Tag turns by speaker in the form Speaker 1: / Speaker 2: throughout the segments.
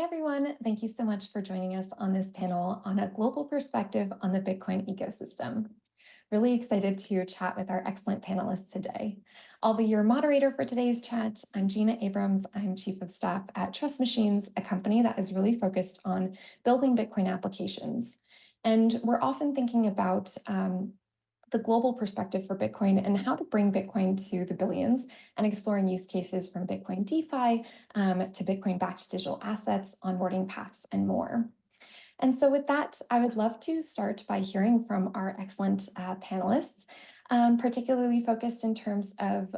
Speaker 1: everyone. Thank you so much for joining us on this panel on a global perspective on the Bitcoin ecosystem. Really excited to chat with our excellent panelists today. I'll be your moderator for today's chat. I'm Gina Abrams. I'm Chief of Staff at Trust Machines, a company that is really focused on building Bitcoin applications. And we're often thinking about the global perspective for Bitcoin and how to bring Bitcoin to the billions, and exploring use cases from Bitcoin DeFi to Bitcoin-backed digital assets, onboarding paths, and more. And so with that, I would love to start by hearing from our excellent panelists, particularly focused in terms of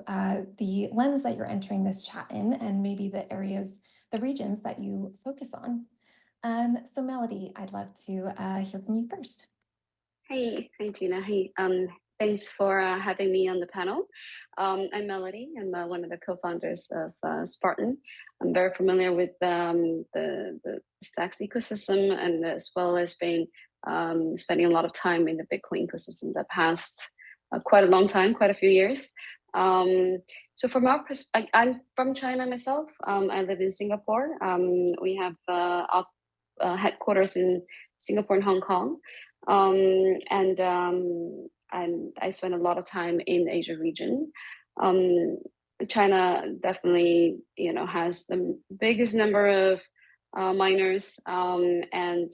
Speaker 1: the lens that you're entering this chat in, and maybe the areas, the regions that you focus on. So Melody, I'd love to hear from you first.
Speaker 2: Hi, Gina. Hey, thanks for having me on the panel. I'm Melody. I'm one of the co-founders of Spartan. I'm very familiar with the Stacks ecosystem, and as well as being spending a lot of time in the Bitcoin ecosystem the past quite a long time, quite a few years. So from our perspective, I'm from China myself. I live in Singapore. We have our headquarters in Singapore and Hong Kong. And I spend a lot of time in the Asia region. China definitely, has the biggest number of miners and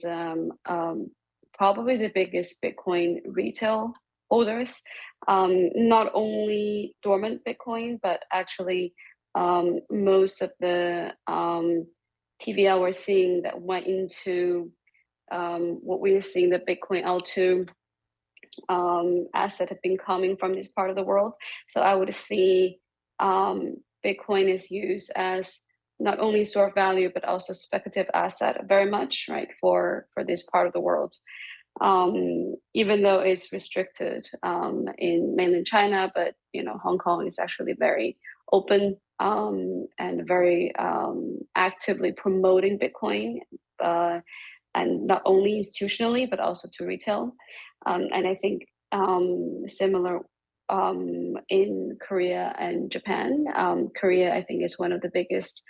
Speaker 2: probably the biggest Bitcoin retail holders. Not only dormant Bitcoin, but actually most of the TVL we're seeing that went into what we're seeing, the Bitcoin L2 asset have been coming from this part of the world. So I would see Bitcoin is used as not only store of value, but also speculative asset very much, right, for this part of the world. Even though it's restricted in mainland China, but Hong Kong is actually very open and very actively promoting Bitcoin. And not only institutionally, but also to retail. And I think similar in Korea and Japan. Korea, I think, is one of the biggest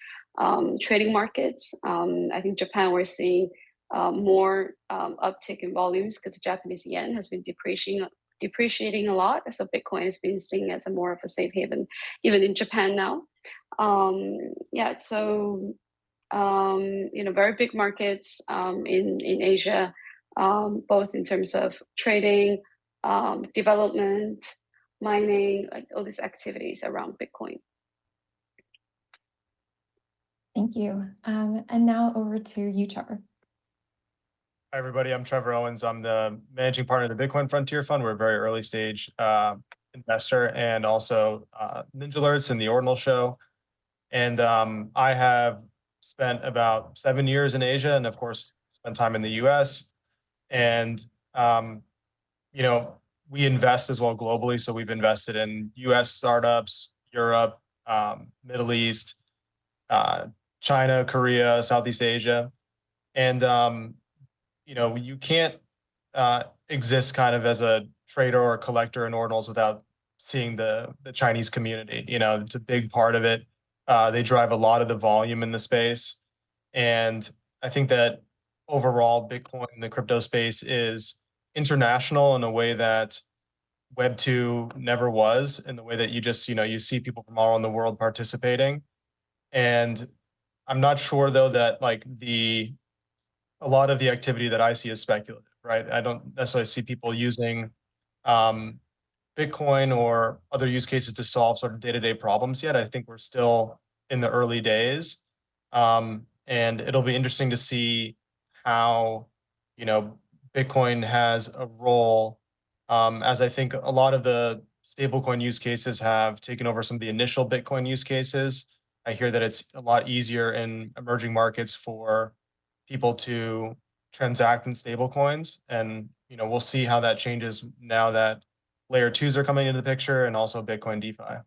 Speaker 2: trading markets. I think Japan, we're seeing more uptick in volumes because the Japanese yen has been depreciating a lot. So Bitcoin has been seen as a more of a safe haven, even in Japan now. So very big markets in Asia, both in terms of trading, development, mining, like all these activities around Bitcoin.
Speaker 1: Thank you. And now over to you, Trevor.
Speaker 3: Hi, everybody. I'm Trevor Owens. I'm the managing partner of the Bitcoin Frontier Fund. We're a very early stage investor, and also Ninja Alerts and the Ordinal Show. And I have spent about 7 years in Asia, and of course, spent time in the US. And, we invest as well globally. So we've invested in US startups, Europe, Middle East, China, Korea, Southeast Asia. And, you can't exist kind of as a trader or a collector in ordinals without seeing the Chinese community. It's a big part of it. They drive a lot of the volume in the space. And I think that overall, Bitcoin in the crypto space is international in a way that Web 2 never was, in the way that you just, you see people from all around the world participating. And I'm not sure, though, that a lot of the activity that I see is speculative, right? I don't necessarily see people using Bitcoin or other use cases to solve sort of day-to-day problems yet. I think we're still in the early days. And it'll be interesting to see how, Bitcoin has a role, as I think a lot of the stablecoin use cases have taken over some of the initial Bitcoin use cases. I hear that it's a lot easier in emerging markets for people to transact in stablecoins. And, we'll see how that changes now that layer 2s are coming into the picture, and also Bitcoin DeFi.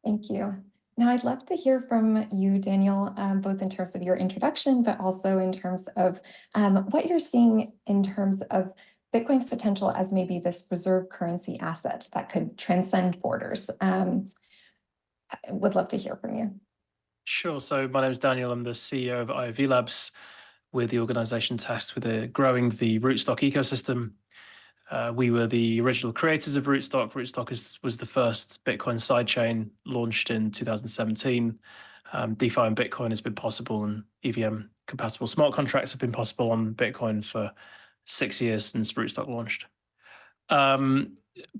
Speaker 1: Thank you. Now, I'd love to hear from you, Daniel, both in terms of your introduction, but also in terms of what you're seeing in terms of Bitcoin's potential as maybe this reserve currency asset that could transcend borders. I would love to hear from you.
Speaker 4: Sure. So my name is Daniel. I'm the CEO of IOV Labs. We're the organization tasked with growing the rootstock ecosystem. We were the original creators of rootstock. Rootstock was the first Bitcoin sidechain launched in 2017. DeFi on Bitcoin has been possible, and EVM compatible smart contracts have been possible on Bitcoin for 6 years since rootstock launched.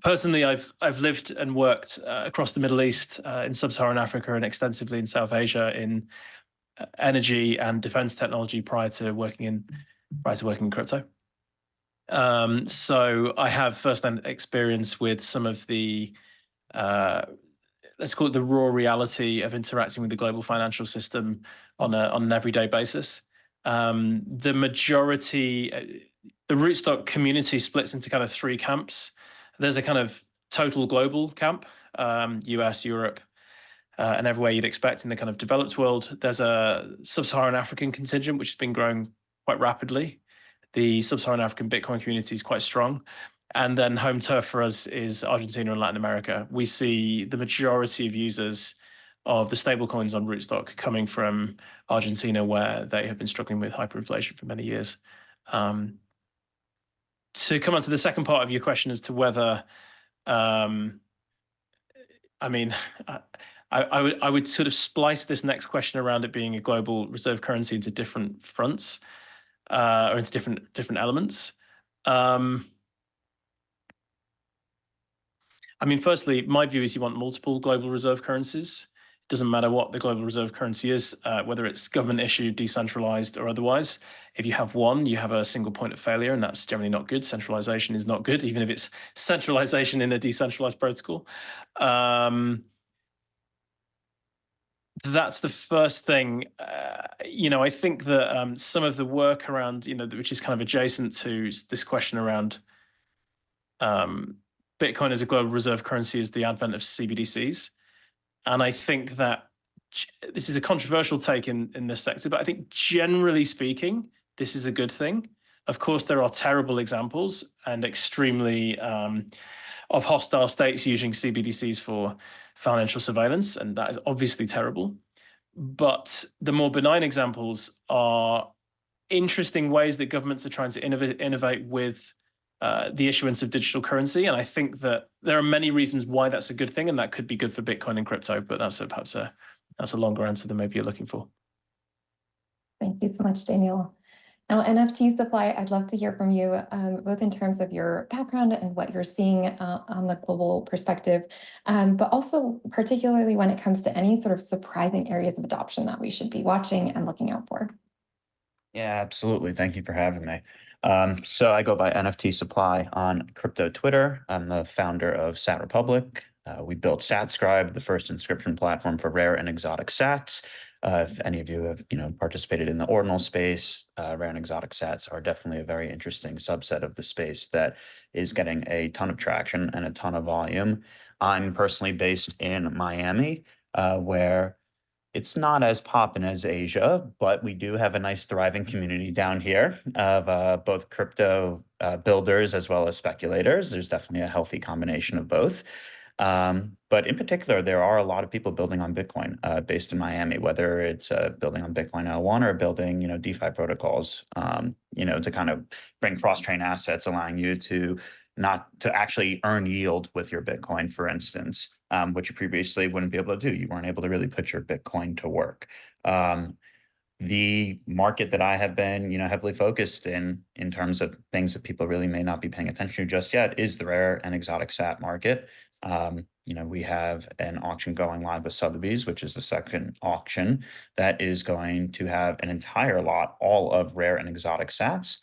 Speaker 4: Personally, I've lived and worked across the Middle East, in sub-Saharan Africa, and extensively in South Asia in energy and defense technology prior to working in crypto. So I have first-hand experience with some of the let's call it the raw reality of interacting with the global financial system on an everyday basis. The majority, the rootstock community splits into kind of 3 camps. There's a kind of total global camp, US, Europe, and everywhere you'd expect in the kind of developed world. There's a sub-Saharan African contingent, which has been growing quite rapidly. The sub-Saharan African Bitcoin community is quite strong. And then home turf for us is Argentina and Latin America. We see the majority of users of the stablecoins on rootstock coming from Argentina, where they have been struggling with hyperinflation for many years. To come on to the second part of your question as to whether, I mean, I would sort of splice this next question around it being a global reserve currency into different fronts, or into different elements. I mean, firstly, my view is you want multiple global reserve currencies. It doesn't matter what the global reserve currency is, whether it's government issued, decentralized, or otherwise. If you have one, you have a single point of failure, and that's generally not good. Centralization is not good, even if it's centralization in a decentralized protocol. That's the first thing. I think that some of the work around, which is kind of adjacent to this question around Bitcoin as a global reserve currency, is the advent of CBDCs. And I think that this is a controversial take in this sector, but I think generally speaking, this is a good thing. Of course, there are terrible examples and extremely of hostile states using CBDCs for financial surveillance, and that is obviously terrible. But the more benign examples are interesting ways that governments are trying to innovate with the issuance of digital currency. And I think that there are many reasons why that's a good thing, and that could be good for Bitcoin and crypto, but that's a longer answer than maybe you're looking for.
Speaker 1: Thank you so much, Daniel. Now, NFTSupply, I'd love to hear from you, both in terms of your background and what you're seeing on the global perspective, but also particularly when it comes to any sort of surprising areas of adoption that we should be watching and looking out for.
Speaker 5: Yeah, absolutely. Thank you for having me. So I go by NFTSupply on crypto Twitter. I'm the founder of SatRepublic. We built SatScribe, the first inscription platform for rare and exotic sats. If any of you have participated in the ordinal space, rare and exotic sats are definitely a very interesting subset of the space that is getting a ton of traction and a ton of volume. I'm personally based in Miami, where it's not as poppin' as Asia, but we do have a nice thriving community down here of both crypto builders as well as speculators. There's definitely a healthy combination of both. But in particular, there are a lot of people building on Bitcoin based in Miami, whether it's building on Bitcoin L1 or building, DeFi protocols, to kind of bring cross-chain assets, allowing you to not to actually earn yield with your Bitcoin, for instance, which you previously wouldn't be able to do. You weren't able to really put your Bitcoin to work. The market that I have been, heavily focused in terms of things that people really may not be paying attention to just yet is the rare and exotic sat market. We have an auction going live with Sotheby's, which is the second auction that is going to have an entire lot, all of rare and exotic sats.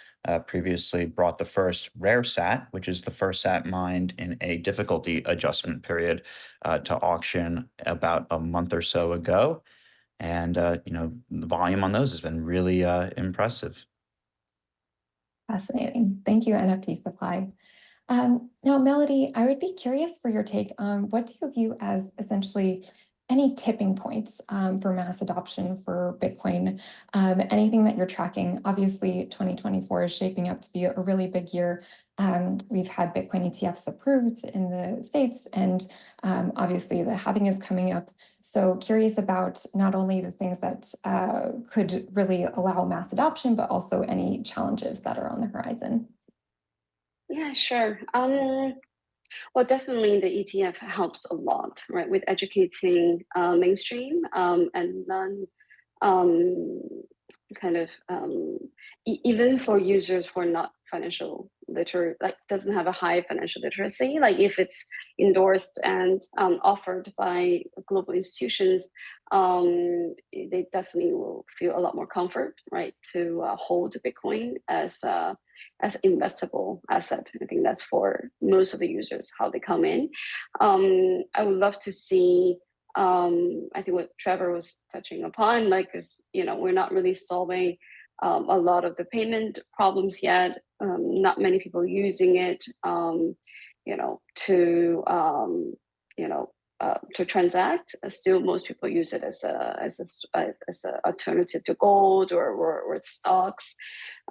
Speaker 5: Previously brought the first rare sat, which is the first sat mined in a difficulty adjustment period, to auction about a month or so ago. And, the volume on those has been really impressive.
Speaker 1: Fascinating. Thank you, NFTSupply. Now, Melody, I would be curious for your take on what do you view as essentially any tipping points for mass adoption for Bitcoin, anything that you're tracking. Obviously, 2024 is shaping up to be a really big year We've had Bitcoin ETFs approved in the States, and obviously the halving is coming up. So curious about not only the things that could really allow mass adoption, but also any challenges that are on the horizon.
Speaker 2: Yeah, sure. Well, definitely the ETF helps a lot, right, with educating mainstream and non kind of even for users who are not financial literate, like doesn't have a high financial literacy, like if it's endorsed and offered by global institutions, they definitely will feel a lot more comfort, right, to hold Bitcoin as investable asset. I think that's for most of the users how they come in. I would love to see. I think what Trevor was touching upon, like, is we're not really solving a lot of the payment problems yet. Not many people using it, to transact. Still, most people use it as a alternative to gold or stocks.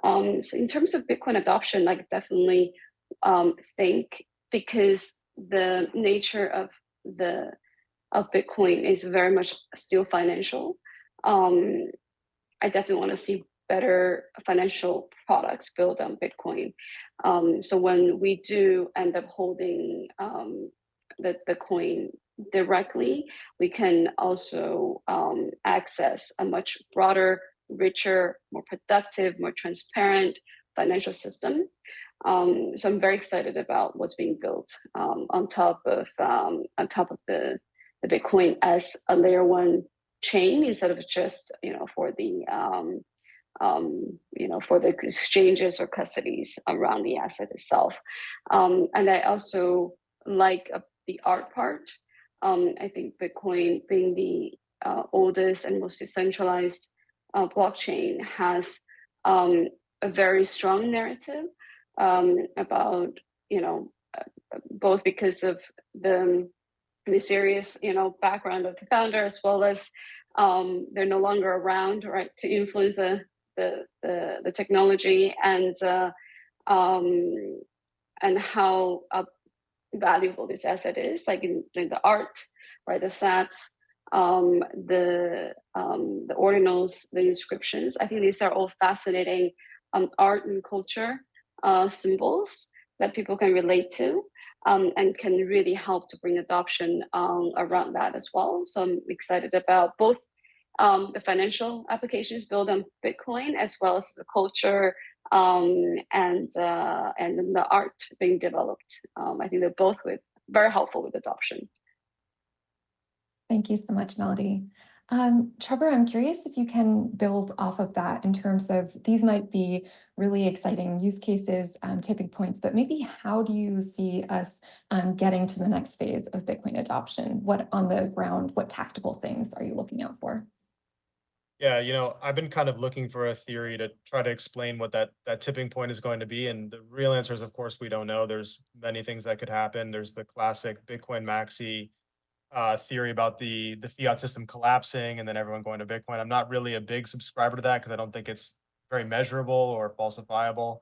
Speaker 2: So in terms of Bitcoin adoption, like definitely think, because the nature of Bitcoin is very much still financial. I definitely want to see better financial products built on Bitcoin. So when we do end up holding the coin directly, we can also access a much broader, richer, more productive, more transparent financial system. So I'm very excited about what's being built on top of the Bitcoin as a layer one chain, instead of just for the for the exchanges or custodies around the asset itself. And I also like the art part. I think Bitcoin, being the oldest and most decentralized blockchain, has a very strong narrative about both because of the mysterious background of the founder, as well as they're no longer around, right, to influence the technology, and how valuable this asset is, like in the art, right, the sats, the ordinals, the inscriptions. I think these are all fascinating art and culture symbols that people can relate to, and can really help to bring adoption around that as well. So I'm excited about both the financial applications built on Bitcoin, as well as the culture and the art being developed. I think they're both very helpful with adoption.
Speaker 1: Thank you so much, Melody. Trevor, I'm curious if you can build off of that in terms of, these might be really exciting use cases, tipping points, but maybe how do you see us getting to the next phase of Bitcoin adoption? What on the ground, what tactical things are you looking out for?
Speaker 3: Yeah, I've been kind of looking for a theory to try to explain what that tipping point is going to be. And the real answer is, of course, we don't know. There's many things that could happen. There's the classic Bitcoin maxi theory about the fiat system collapsing and then everyone going to Bitcoin. I'm not really a big subscriber to that because I don't think it's very measurable or falsifiable.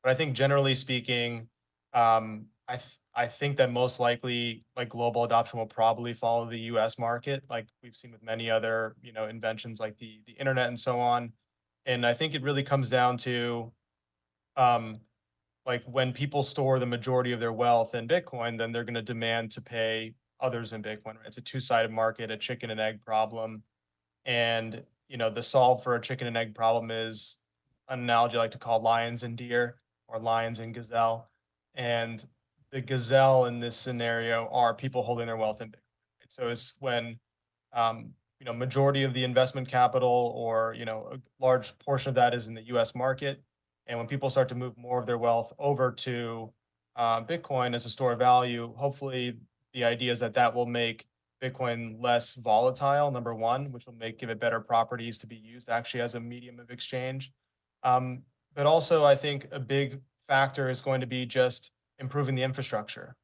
Speaker 3: But I think generally speaking, I think that most likely, like, global adoption will probably follow the U.S. market, like we've seen with many other inventions like the internet and so on. And I think it really comes down to um, like, when people store the majority of their wealth in Bitcoin, then they're going to demand to pay others in Bitcoin. Right? It's a two-sided market, a chicken and egg problem. And the solve for a chicken and egg problem is an analogy I like to call lions and deer, or lions and gazelle. And the gazelle in this scenario are people holding their wealth in Bitcoin. Right? So it's when majority of the investment capital, or a large portion of that, is in the U.S. market. And when people start to move more of their wealth over to Bitcoin as a store of value, hopefully the idea is that that will make Bitcoin less volatile, number one, which will give it better properties to be used actually as a medium of exchange. But also, I think a big factor is going to be just improving the infrastructure,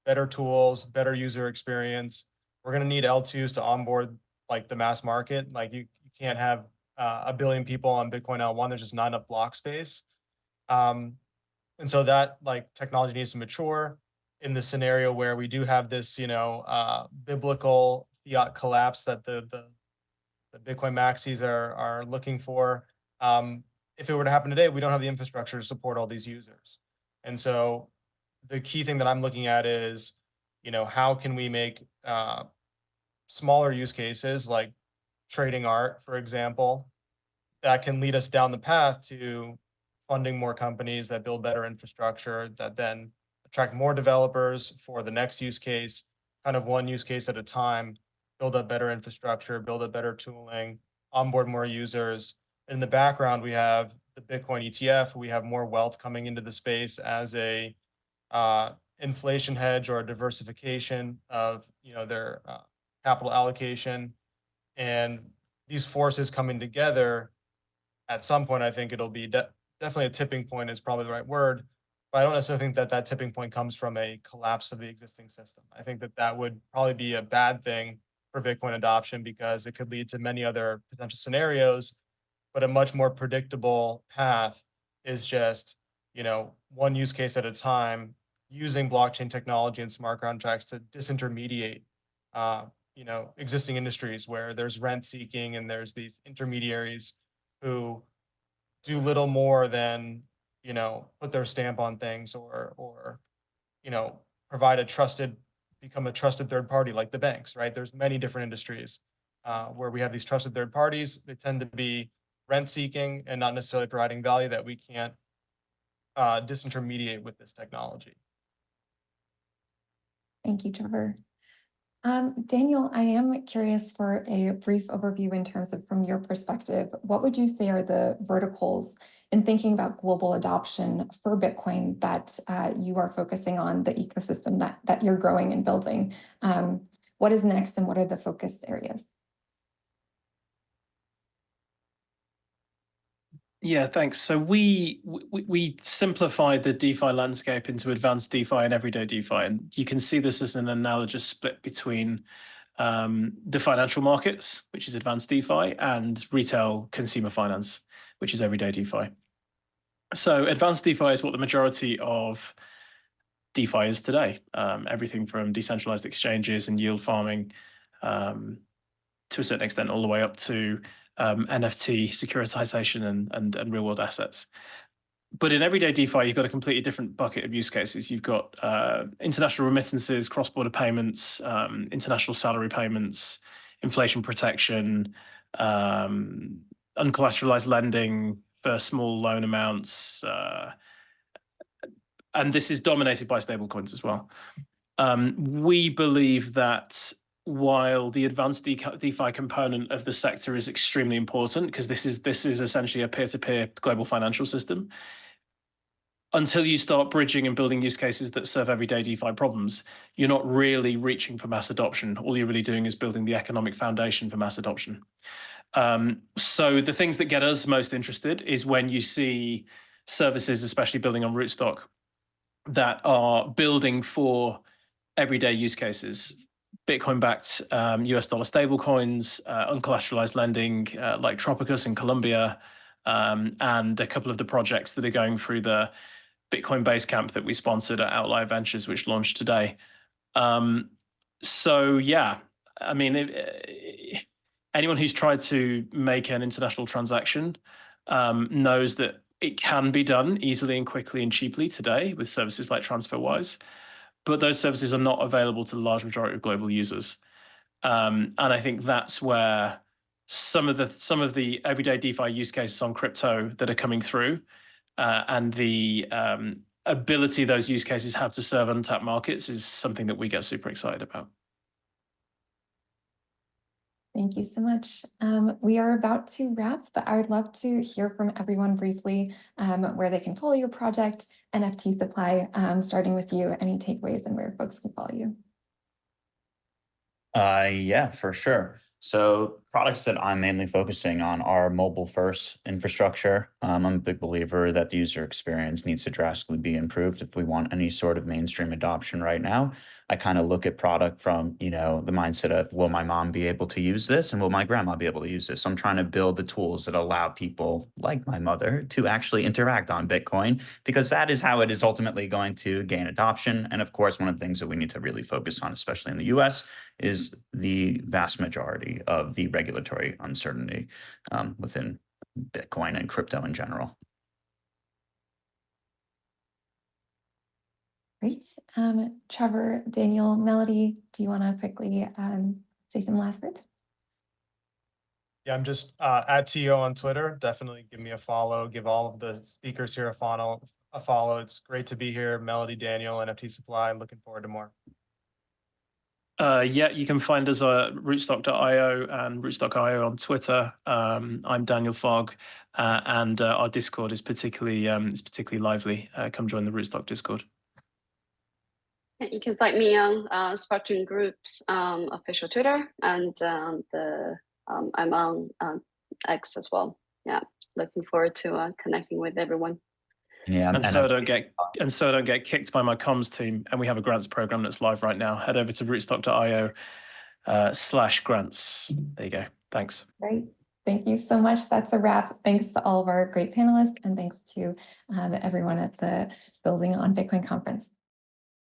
Speaker 3: better tools, better user experience. We're going to need L2s to onboard like the mass market. Like you can't have a billion people on Bitcoin L1. There's just not enough block space. And so that like technology needs to mature in the scenario where we do have this, biblical fiat collapse that the Bitcoin maxis are looking for. If it were to happen today, we don't have the infrastructure to support all these users. And so the key thing that I'm looking at is, how can we make smaller use cases like trading art, for example, that can lead us down the path to funding more companies that build better infrastructure that then attract more developers for the next use case, kind of one use case at a time, build up better infrastructure, build up better tooling, onboard more users. In the background, we have the Bitcoin ETF. We have more wealth coming into the space as a inflation hedge or a diversification of their capital allocation. And these forces coming together at some point, I think it'll be definitely a tipping point is probably the right word. But I don't necessarily think that that tipping point comes from a collapse of the existing system. I think that that would probably be a bad thing for Bitcoin adoption because it could lead to many other potential scenarios. But a much more predictable path is just, one use case at a time, using blockchain technology and smart contracts to disintermediate, existing industries where there's rent seeking and there's these intermediaries who do little more than, put their stamp on things or provide become a trusted third party like the banks, right? There's many different industries where we have these trusted third parties. They tend to be rent seeking and not necessarily providing value that we can't disintermediate with this technology.
Speaker 1: Thank you, Trevor. Daniel, I am curious for a brief overview in terms of from your perspective, what would you say are the verticals in thinking about global adoption for Bitcoin that you are focusing on, the ecosystem that you're growing and building? What is next and what are the focus areas?
Speaker 4: Yeah, thanks. So we simplified the DeFi landscape into advanced DeFi and everyday DeFi, and you can see this as an analogous split between the financial markets, which is advanced DeFi, and retail consumer finance, which is everyday DeFi. So advanced DeFi is what the majority of DeFi is today. Everything from decentralized exchanges and yield farming to a certain extent, all the way up to NFT securitization and real world assets. But in everyday DeFi, you've got a completely different bucket of use cases. You've got international remittances, cross-border payments, international salary payments, inflation protection, uncollateralized lending for small loan amounts. And this is dominated by stablecoins as well. We believe that while the advanced DeFi component of the sector is extremely important, because this is essentially a peer-to-peer global financial system, until you start bridging and building use cases that serve everyday DeFi problems, you're not really reaching for mass adoption. All you're really doing is building the economic foundation for mass adoption. So the things that get us most interested is when you see services, especially building on rootstock, that are building for everyday use cases. Bitcoin-backed US dollar stablecoins, uncollateralized lending like Tropicus in Colombia, and a couple of the projects that are going through the Bitcoin Basecamp that we sponsored at Outlier Ventures, which launched today. So yeah, I mean, anyone who's tried to make an international transaction knows that it can be done easily and quickly and cheaply today with services like TransferWise, but those services are not available to the large majority of global users. And I think that's where some of the everyday DeFi use cases on crypto that are coming through and the ability those use cases have to serve untapped markets is something that we get super excited about.
Speaker 1: Thank you so much. We are about to wrap, but I would love to hear from everyone briefly where they can follow your project, NFTSupply, starting with you, any takeaways and where folks can follow you.
Speaker 5: Yeah, for sure. So products that I'm mainly focusing on are mobile first infrastructure. I'm a big believer that the user experience needs to drastically be improved if we want any sort of mainstream adoption right now. I kind of look at product from, the mindset of, will my mom be able to use this, and will my grandma be able to use this? So I'm trying to build the tools that allow people like my mother to actually interact on Bitcoin, because that is how it is ultimately going to gain adoption. And of course, one of the things that we need to really focus on, especially in the US, is the vast majority of the regulatory uncertainty within Bitcoin and crypto in general.
Speaker 1: Great. Trevor, Daniel, Melody, do you want to quickly say some last words?
Speaker 3: Yeah, I'm just at TO on Twitter. Definitely give me a follow. Give all of the speakers here a follow. It's great to be here. Melody, Daniel, NFTSupply. Looking forward to more.
Speaker 4: Yeah, you can find us at rootstock.io and rootstock.io on Twitter. I'm Daniel Fogg, and our Discord is particularly lively. Come join the Rootstock Discord.
Speaker 2: You can find me on Spartan Group's official Twitter, and I'm on X as well. Yeah, looking forward to connecting with everyone.
Speaker 5: Yeah,
Speaker 4: And so I don't get kicked by my comms team. And we have a grants program that's live right now. Head over to rootstock.io/grants. There you go. Thanks.
Speaker 1: Great. Thank you so much. That's a wrap. Thanks to all of our great panelists, and thanks to everyone at the Building on Bitcoin conference.